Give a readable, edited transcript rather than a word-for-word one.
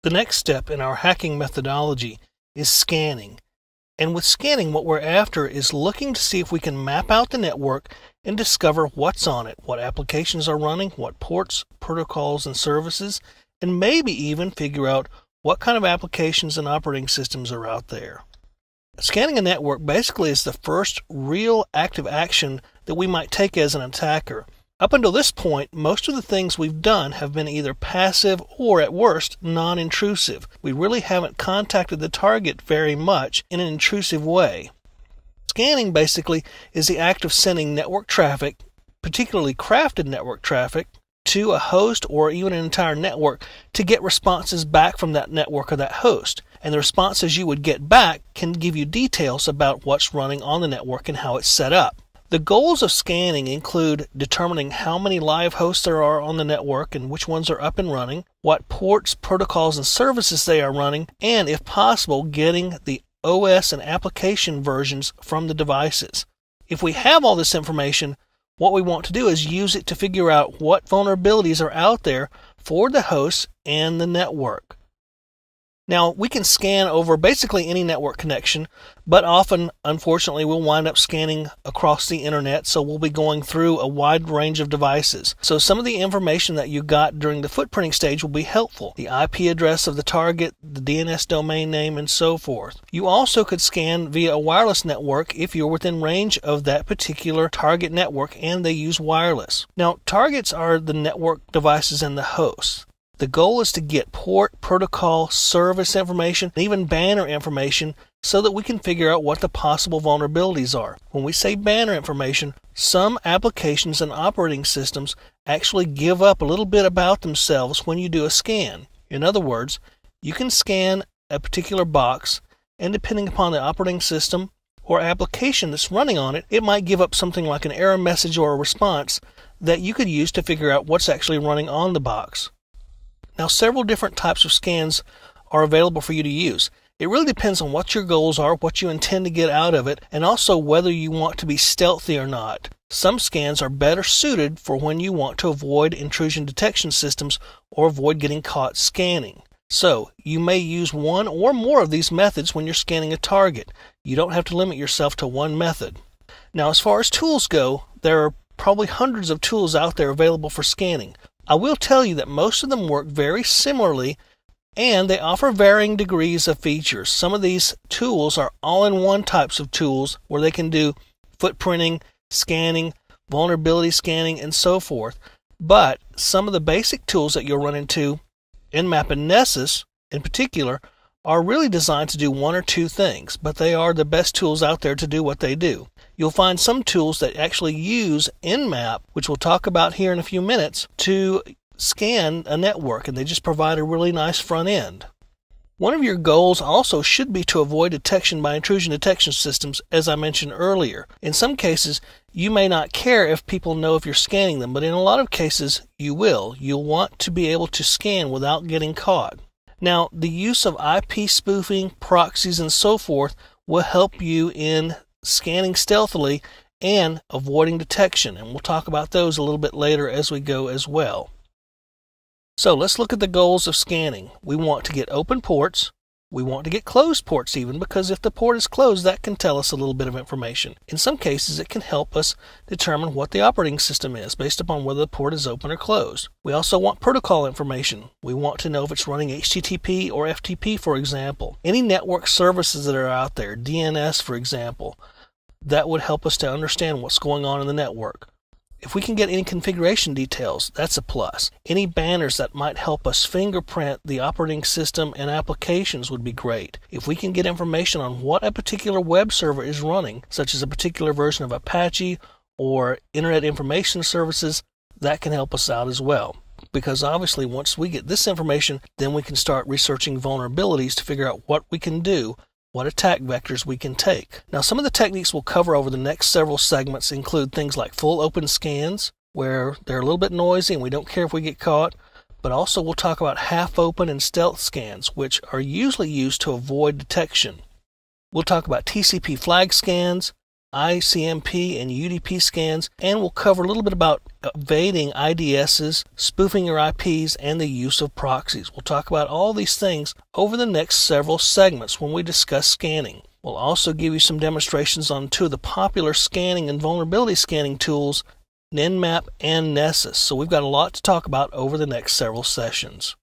The next step in our hacking methodology is scanning. And with scanning, what we're after is looking to see if we can map out the network and discover what's on it, what applications are running, what ports, protocols, and services, and maybe even figure out what kind of applications and operating systems are out there. Scanning a network basically is the first real active action that we might take as an attacker. Up until this point, most of the things we've done have been either passive or, at worst, non-intrusive. We really haven't contacted the target very much in an intrusive way. Scanning basically is the act of sending network traffic, particularly crafted network traffic, to a host or even an entire network to get responses back from that network or that host. And the responses you would get back can give you details about what's running on the network and how it's set up. The goals of scanning include determining how many live hosts there are on the network and which ones are up and running, what ports, protocols, and services they are running, and, if possible, getting the OS and application versions from the devices. If we have all this information, what we want to do is use it to figure out what vulnerabilities are out there for the hosts and the network. Now, we can scan over basically any network connection, but often, unfortunately, we'll wind up scanning across the internet, so we'll be going through a wide range of devices. So some of the information that you got during the footprinting stage will be helpful. The IP address of the target, the DNS domain name, and so forth. You also could scan via a wireless network if you're within range of that particular target network and they use wireless. Now, targets are the network devices and the hosts. The goal is to get port, protocol, service information, and even banner information so that we can figure out what the possible vulnerabilities are. When we say banner information, some applications and operating systems actually give up a little bit about themselves when you do a scan. In other words, you can scan a particular box, and depending upon the operating system or application that's running on it, it might give up something like an error message or a response that you could use to figure out what's actually running on the box. Now, several different types of scans are available for you to use. It really depends on what your goals are, what you intend to get out of it, and also whether you want to be stealthy or not. Some scans are better suited for when you want to avoid intrusion detection systems or avoid getting caught scanning. So, you may use one or more of these methods when you're scanning a target. You don't have to limit yourself to one method. Now, as far as tools go, there are probably hundreds of tools out there available for scanning. I will tell you that most of them work very similarly, and they offer varying degrees of features. Some of these tools are all-in-one types of tools where they can do footprinting, scanning, vulnerability scanning, and so forth. But some of the basic tools that you'll run into, Nmap and Nessus in particular, are really designed to do one or two things, but they are the best tools out there to do what they do. You'll find some tools that actually use Nmap, which we'll talk about here in a few minutes, to scan a network, and they just provide a really nice front end. One of your goals also should be to avoid detection by intrusion detection systems, as I mentioned earlier. In some cases, you may not care if people know if you're scanning them, but in a lot of cases, you will. You'll want to be able to scan without getting caught. Now, the use of IP spoofing, proxies, and so forth will help you in scanning stealthily and avoiding detection, and we'll talk about those a little bit later as we go as well. So let's look at the goals of scanning. We want to get open ports. We want to get closed ports even, because if the port is closed, that can tell us a little bit of information. In some cases, it can help us determine what the operating system is based upon whether the port is open or closed. We also want protocol information. We want to know if it's running HTTP or FTP, for example. Any network services that are out there, DNS, for example, that would help us to understand what's going on in the network. If we can get any configuration details, that's a plus. Any banners that might help us fingerprint the operating system and applications would be great. If we can get information on what a particular web server is running, such as a particular version of Apache or Internet Information Services, that can help us out as well. Because obviously once we get this information, then we can start researching vulnerabilities to figure out what we can do, what attack vectors we can take. Now, some of the techniques we'll cover over the next several segments include things like full open scans, where they're a little bit noisy and we don't care if we get caught, but also we'll talk about half open and stealth scans, which are usually used to avoid detection. We'll talk about TCP flag scans, ICMP and UDP scans, and we'll cover a little bit about evading IDSs, spoofing your IPs, and the use of proxies. We'll talk about all these things over the next several segments when we discuss scanning. We'll also give you some demonstrations on two of the popular scanning and vulnerability scanning tools, Nmap and Nessus. So we've got a lot to talk about over the next several sessions.